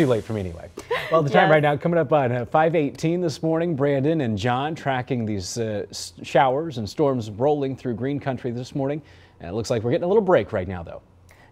Too late for me anyway. Well, the time right now coming up on 5:18 this morning. Brandon and John tracking these showers and storms rolling through green country this morning. It looks like we're getting a little break right now, though.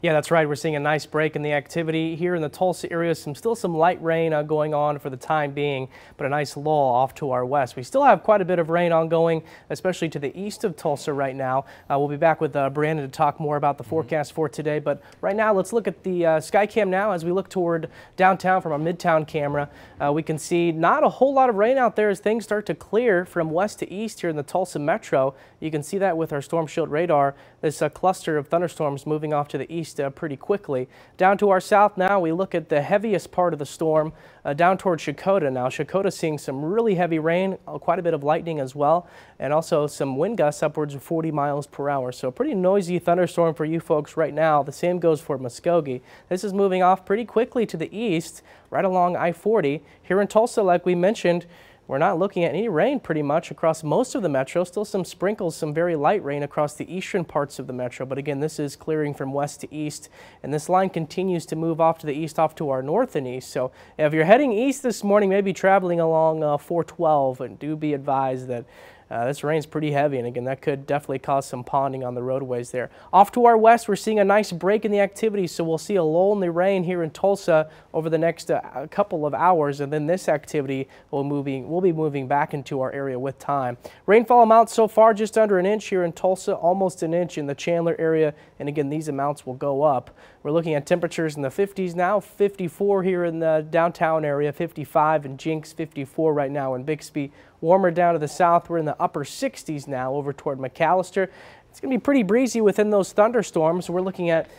Yeah, that's right. We're seeing a nice break in the activity here in the Tulsa area. Still some light rain going on for the time being, but a nice lull off to our west. We still have quite a bit of rain ongoing, especially to the east of Tulsa right now. We'll be back with Brandon to talk more about the forecast for today. But right now, let's look at the Skycam now as we look toward downtown from our Midtown camera. We can see not a whole lot of rain out there as things start to clear from west to east here in the Tulsa metro. You can see that with our storm shield radar. This cluster of thunderstorms moving off to the east pretty quickly. Down to our south now, we look at the heaviest part of the storm down toward Shakota. Now, Shakota seeing some really heavy rain, quite a bit of lightning as well, and also some wind gusts upwards of 40 miles per hour. So pretty noisy thunderstorm for you folks right now. The same goes for Muskogee. This is moving off pretty quickly to the east, right along I-40. Here in Tulsa, like we mentioned, we're not looking at any rain pretty much across most of the metro. Still some sprinkles, some very light rain across the eastern parts of the metro. But again, this is clearing from west to east. And this line continues to move off to the east, off to our north and east. So if you're heading east this morning, maybe traveling along 412, and do be advised that this rain's pretty heavy, and again, that could definitely cause some ponding on the roadways there. Off to our west, we're seeing a nice break in the activity, so we'll see a lull in the rain here in Tulsa over the next couple of hours, and then this activity will be moving back into our area with time. Rainfall amounts so far just under an inch here in Tulsa, almost an inch in the Chandler area, and again, these amounts will go up. We're looking at temperatures in the 50s now, 54 here in the downtown area, 55 in Jinx, 54 right now in Bixby. Warmer down to the south. We're in the upper 60s now over toward McAllister. It's going to be pretty breezy within those thunderstorms. We're looking at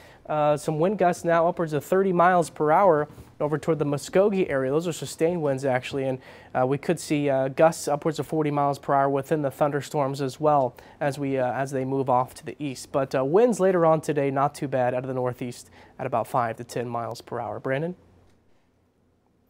some wind gusts now upwards of 30 miles per hour over toward the Muskogee area. Those are sustained winds actually, and we could see gusts upwards of 40 miles per hour within the thunderstorms as well as they move off to the east. But winds later on today, not too bad out of the northeast at about 5 to 10 miles per hour. Brandon?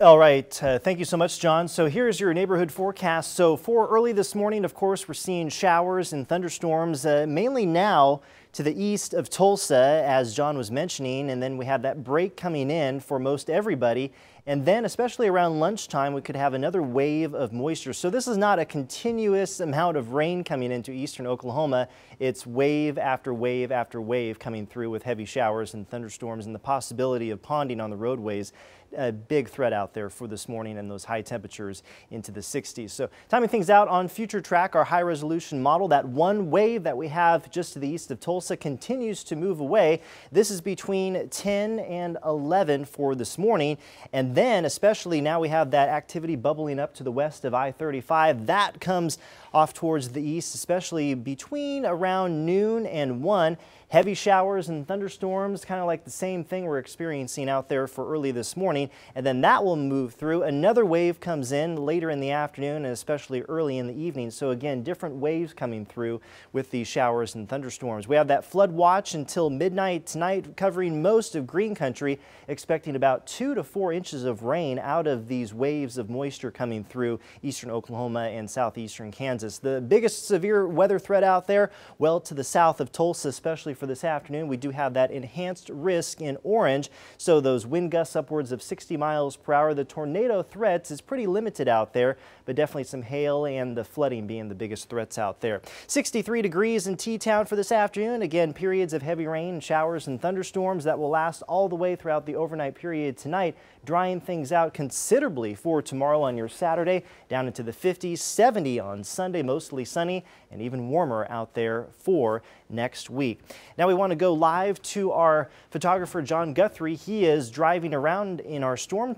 All right. Thank you so much, John. So here's your neighborhood forecast. So for early this morning, of course, we're seeing showers and thunderstorms, mainly now to the east of Tulsa, as John was mentioning. And then we have that break coming in for most everybody. And then especially around lunchtime, we could have another wave of moisture. So this is not a continuous amount of rain coming into eastern Oklahoma. It's wave after wave after wave coming through with heavy showers and thunderstorms and the possibility of ponding on the roadways. A big threat out there for this morning and those high temperatures into the 60s. So timing things out on Future Track, our high resolution model, that one wave that we have just to the east of Tulsa continues to move away. This is between 10 and 11 for this morning. And then especially now we have that activity bubbling up to the west of I-35. That comes off towards the east, especially between around noon and 1. Heavy showers and thunderstorms, kind of like the same thing we're experiencing out there for early this morning. And then that will move through. Another wave comes in later in the afternoon and especially early in the evening. So again, different waves coming through with these showers and thunderstorms. We have that flood watch until midnight tonight, covering most of green country, expecting about 2 to 4 inches of rain out of these waves of moisture coming through eastern Oklahoma and southeastern Kansas. The biggest severe weather threat out there, well, to the south of Tulsa, especially for this afternoon, we do have that enhanced risk in orange. So those wind gusts upwards of 60 miles per hour. The tornado threats is pretty limited out there, but definitely some hail and the flooding being the biggest threats out there. 63 degrees in T-Town for this afternoon. Again, periods of heavy rain, showers and thunderstorms that will last all the way throughout the overnight period tonight, drying things out considerably for tomorrow on your Saturday, down into the 50s, 70 on Sunday, mostly sunny, and even warmer out there for next week. Now we want to go live to our photographer, John Guthrie. He is driving around in our storm